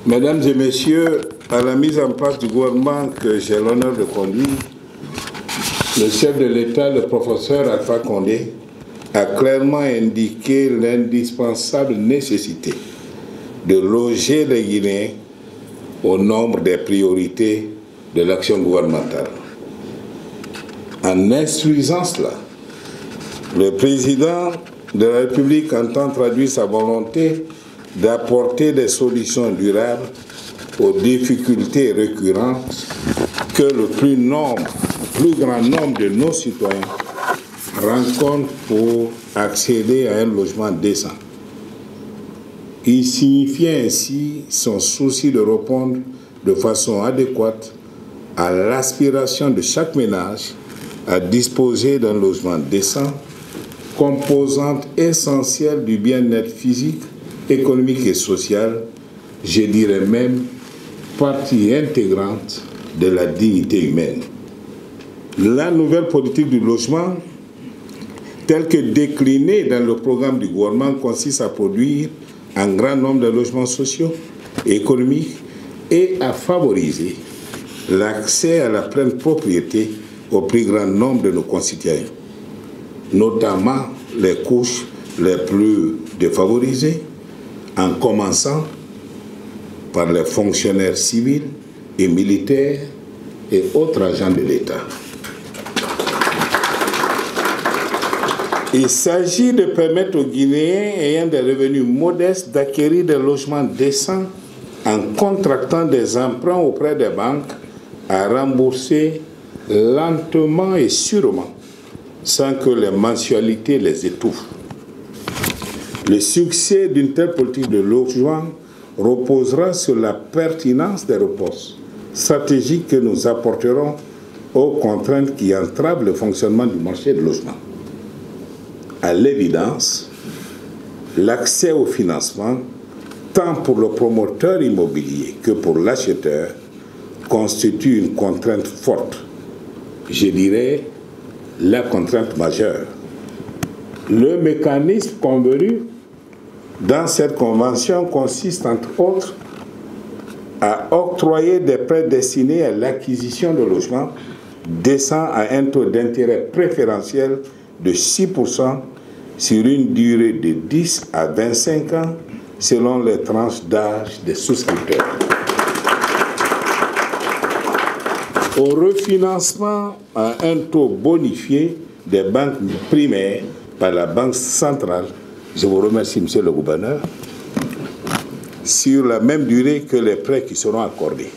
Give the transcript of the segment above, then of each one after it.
Mesdames et messieurs, à la mise en place du gouvernement que j'ai l'honneur de conduire, le chef de l'État, le professeur Alpha Condé, a clairement indiqué l'indispensable nécessité de loger les Guinéens au nombre des priorités de l'action gouvernementale. En instruisant cela, le président de la République entend traduire sa volonté d'apporter des solutions durables aux difficultés récurrentes que le plus grand nombre de nos citoyens rencontrent pour accéder à un logement décent. Il signifiait ainsi son souci de répondre de façon adéquate à l'aspiration de chaque ménage à disposer d'un logement décent, composante essentielle du bien-être physique, économique et social, je dirais même partie intégrante de la dignité humaine. La nouvelle politique du logement, telle que déclinée dans le programme du gouvernement, consiste à produire un grand nombre de logements sociaux et économiques et à favoriser l'accès à la pleine propriété au plus grand nombre de nos concitoyens, notamment les couches les plus défavorisées, en commençant par les fonctionnaires civils et militaires et autres agents de l'État. Il s'agit de permettre aux Guinéens ayant des revenus modestes d'acquérir des logements décents en contractant des emprunts auprès des banques à rembourser lentement et sûrement, sans que les mensualités les étouffent. Le succès d'une telle politique de logement reposera sur la pertinence des réponses stratégiques que nous apporterons aux contraintes qui entravent le fonctionnement du marché de logement. À l'évidence, l'accès au financement, tant pour le promoteur immobilier que pour l'acheteur, constitue une contrainte forte. Je dirais la contrainte majeure. Le mécanisme convenu dans cette convention consiste entre autres à octroyer des prêts destinés à l'acquisition de logements décents à un taux d'intérêt préférentiel de 6% sur une durée de 10 à 25 ans selon les tranches d'âge des souscripteurs. Au refinancement à un taux bonifié des banques primaires par la Banque centrale, je vous remercie, Monsieur le gouverneur, sur la même durée que les prêts qui seront accordés.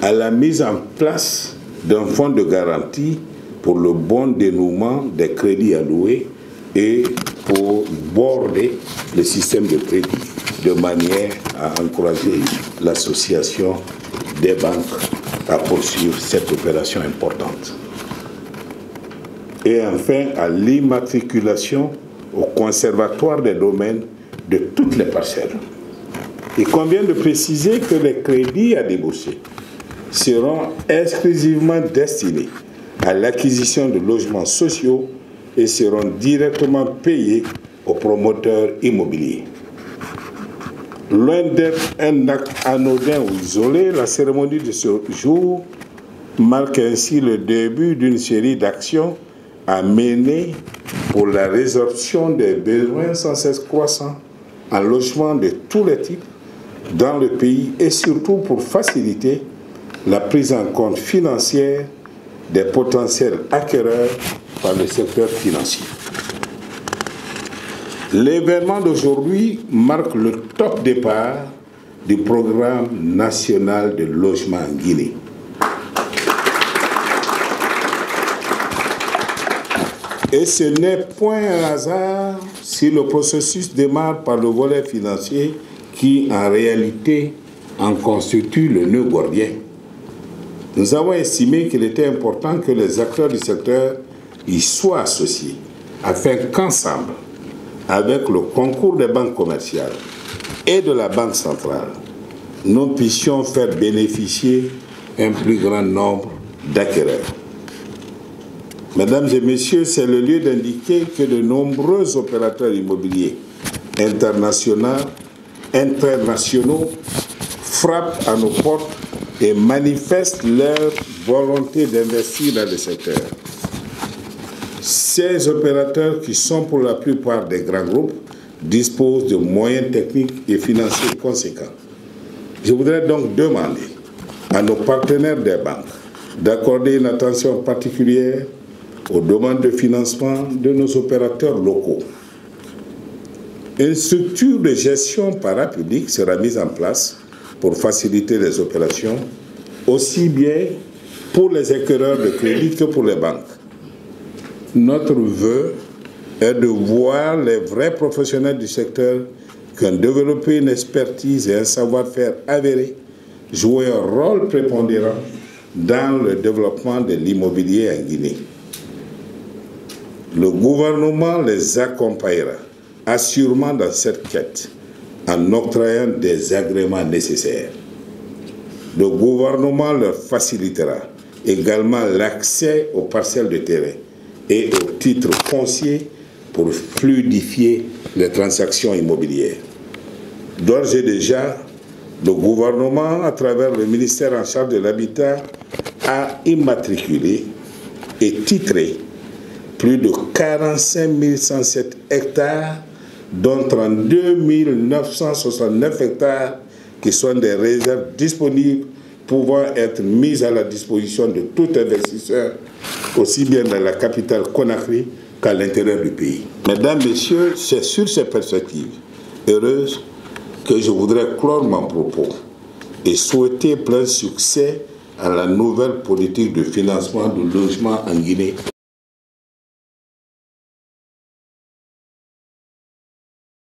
À la mise en place d'un fonds de garantie pour le bon dénouement des crédits alloués et pour border le système de crédit de manière à encourager l'association des banques à poursuivre cette opération importante. Et enfin, à l'immatriculation au conservatoire des domaines de toutes les parcelles. Il convient de préciser que les crédits à débourser seront exclusivement destinés à l'acquisition de logements sociaux et seront directement payés aux promoteurs immobiliers. Loin d'être un acte anodin ou isolé, la cérémonie de ce jour marque ainsi le début d'une série d'actions à mener pour la résorption des besoins sans cesse croissants en logement de tous les types dans le pays et surtout pour faciliter la prise en compte financière des potentiels acquéreurs par le secteur financier. L'événement d'aujourd'hui marque le top départ du programme national de logement en Guinée. Et ce n'est point un hasard si le processus démarre par le volet financier qui, en réalité, en constitue le nœud gordien. Nous avons estimé qu'il était important que les acteurs du secteur y soient associés, afin qu'ensemble, avec le concours des banques commerciales et de la Banque centrale, nous puissions faire bénéficier un plus grand nombre d'acquéreurs. Mesdames et messieurs, c'est le lieu d'indiquer que de nombreux opérateurs immobiliers internationaux internationaux frappent à nos portes et manifestent leur volonté d'investir dans le secteur. Ces opérateurs, qui sont pour la plupart des grands groupes, disposent de moyens techniques et financiers conséquents. Je voudrais donc demander à nos partenaires des banques d'accorder une attention particulière aux demandes de financement de nos opérateurs locaux. Une structure de gestion parapublique sera mise en place pour faciliter les opérations, aussi bien pour les acquéreurs de crédit que pour les banques. Notre vœu est de voir les vrais professionnels du secteur qui ont développé une expertise et un savoir-faire avéré jouer un rôle prépondérant dans le développement de l'immobilier en Guinée. Le gouvernement les accompagnera assurément dans cette quête en octroyant des agréments nécessaires. Le gouvernement leur facilitera également l'accès aux parcelles de terrain et aux titres fonciers pour fluidifier les transactions immobilières. D'ores et déjà, le gouvernement, à travers le ministère en charge de l'habitat, a immatriculé et titré plus de 45 107 hectares, dont 32 969 hectares qui sont des réserves disponibles pouvant être mises à la disposition de tout investisseur, aussi bien dans la capitale Conakry qu'à l'intérieur du pays. Mesdames, Messieurs, c'est sur ces perspectives heureuses que je voudrais clore mon propos et souhaiter plein succès à la nouvelle politique de financement du logement en Guinée